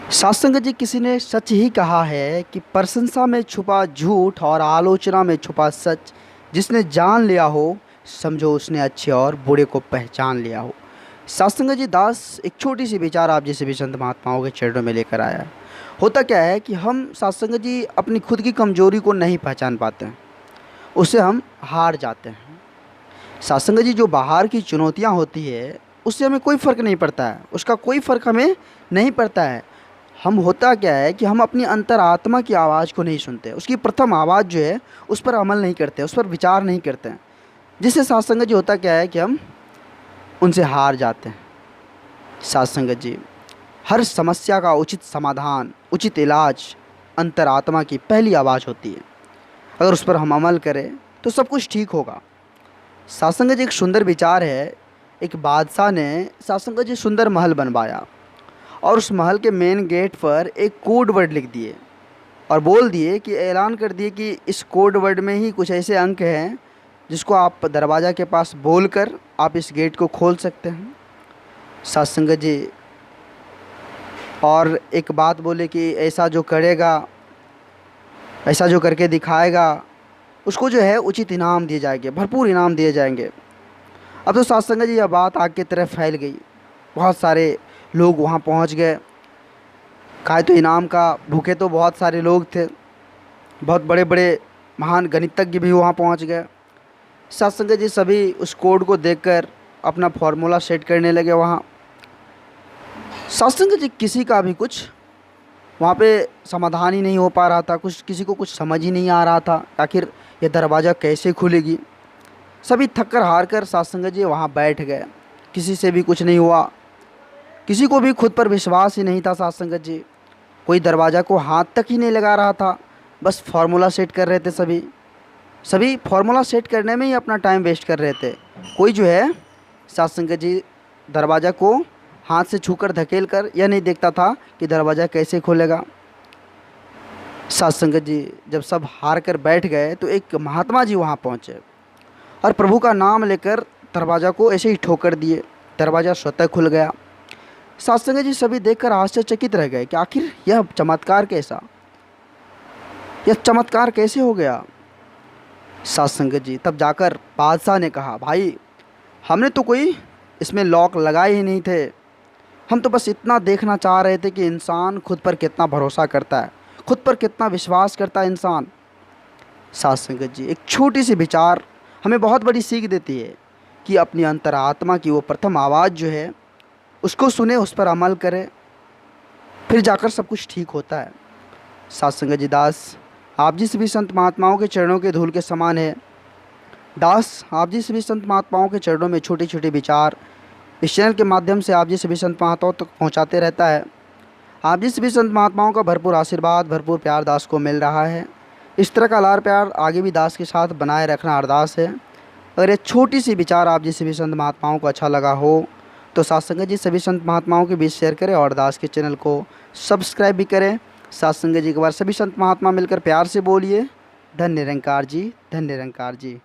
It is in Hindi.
सात्संग जी, किसी ने सच ही कहा है कि प्रशंसा में छुपा झूठ और आलोचना में छुपा सच। जिसने जान लिया हो, समझो उसने अच्छे और बुरे को पहचान लिया हो। सात्संग जी दास एक छोटी सी विचार आप जैसे भी संत महात्माओं के चरणों में लेकर आया है। होता क्या है कि हम सात्संग जी अपनी खुद की कमजोरी को नहीं पहचान पाते हैं, उससे हम हार जाते हैं। सात्संग जी, जो बाहर की चुनौतियाँ होती है उससे हमें कोई फ़र्क नहीं पड़ता है, उसका कोई फ़र्क हमें नहीं पड़ता है। हम होता क्या है कि हम अपनी अंतरात्मा की आवाज़ को नहीं सुनते, उसकी प्रथम आवाज़ जो है उस पर अमल नहीं करते, उस पर विचार नहीं करते हैं। जिससे सात्संग जी होता क्या है कि हम उनसे हार जाते हैं। सात्संग जी, हर समस्या का उचित समाधान, उचित इलाज अंतरात्मा की पहली आवाज़ होती है। अगर उस पर हम अमल करें तो सब कुछ ठीक होगा। सात्संग जी, एक सुंदर विचार है। एक बादशाह ने सात्संग जी सुंदर महल बनवाया और उस महल के मेन गेट पर एक कोड वर्ड लिख दिए और बोल दिए कि ऐलान कर दिए कि इस कोड वर्ड में ही कुछ ऐसे अंक हैं जिसको आप दरवाज़ा के पास बोलकर आप इस गेट को खोल सकते हैं। सत्संग जी और एक बात बोले कि ऐसा जो करेगा, ऐसा जो करके दिखाएगा, उसको जो है उचित इनाम दिए जाएंगे, भरपूर इनाम दिए जाएंगे। अब तो सत्संग जी यह बात आग की तरफ फैल गई। बहुत सारे लोग वहाँ पहुँच गए। खाए तो इनाम का भूखे तो बहुत सारे लोग थे। बहुत बड़े बड़े महान गणितज्ञ भी वहाँ पहुँच गए। सत्संग जी सभी उस कोड को देखकर अपना फॉर्मूला सेट करने लगे। वहाँ सत्संग जी किसी का भी कुछ वहाँ पे समाधान ही नहीं हो पा रहा था, कुछ किसी को कुछ समझ ही नहीं आ रहा था आखिर ये दरवाज़ा कैसे खुलेगी। सभी थक कर हार कर सत्संग जी वहाँ बैठ गए। किसी से भी कुछ नहीं हुआ, किसी को भी खुद पर विश्वास ही नहीं था। सत्संग जी कोई दरवाज़ा को हाथ तक ही नहीं लगा रहा था, बस फार्मूला सेट कर रहे थे। सभी सभी फार्मूला सेट करने में ही अपना टाइम वेस्ट कर रहे थे। कोई जो है सत्संग जी दरवाज़ा को हाथ से छूकर धकेल कर यह नहीं देखता था कि दरवाज़ा कैसे खोलेगा। सत्संग जी जब सब हार कर बैठ गए तो एक महात्मा जी वहाँ पहुँचे और प्रभु का नाम लेकर दरवाज़ा को ऐसे ही ठोकर दिए। दरवाज़ा स्वतः खुल गया। सत्संग जी सभी देखकर आश्चर्यचकित रह गए कि आखिर यह चमत्कार कैसा, यह चमत्कार कैसे हो गया। सत्संग जी तब जाकर बादशाह ने कहा, भाई हमने तो कोई इसमें लॉक लगाए ही नहीं थे, हम तो बस इतना देखना चाह रहे थे कि इंसान खुद पर कितना भरोसा करता है, खुद पर कितना विश्वास करता है इंसान। सत्संग जी एक छोटी सी विचार हमें बहुत बड़ी सीख देती है कि अपनी अंतरात्मा की वो प्रथम आवाज़ जो है उसको सुने, उस पर अमल करें, फिर जाकर सब कुछ ठीक होता है। सत्संग जी दास आप जी सभी संत महात्माओं के चरणों के धूल के समान है। दास आप जी सभी संत महात्माओं के चरणों में छोटे छोटे विचार इस चैनल के माध्यम से आप जी सभी संत महात्माओं तक पहुंचाते रहता है। आप जी सभी संत महात्माओं का भरपूर आशीर्वाद, भरपूर प्यार दास को मिल रहा है। इस तरह का लार प्यार आगे भी दास के साथ बनाए रखना अरदास है। अगर ये छोटी सी विचार आप जी सभी संत महात्माओं को अच्छा लगा हो तो सत्संग जी सभी संत महात्माओं के बीच शेयर करें और दास के चैनल को सब्सक्राइब भी करें। सत्संग जी के बार सभी संत महात्मा मिलकर प्यार से बोलिए, धन्य निरंकार जी, धन्य निरंकार जी।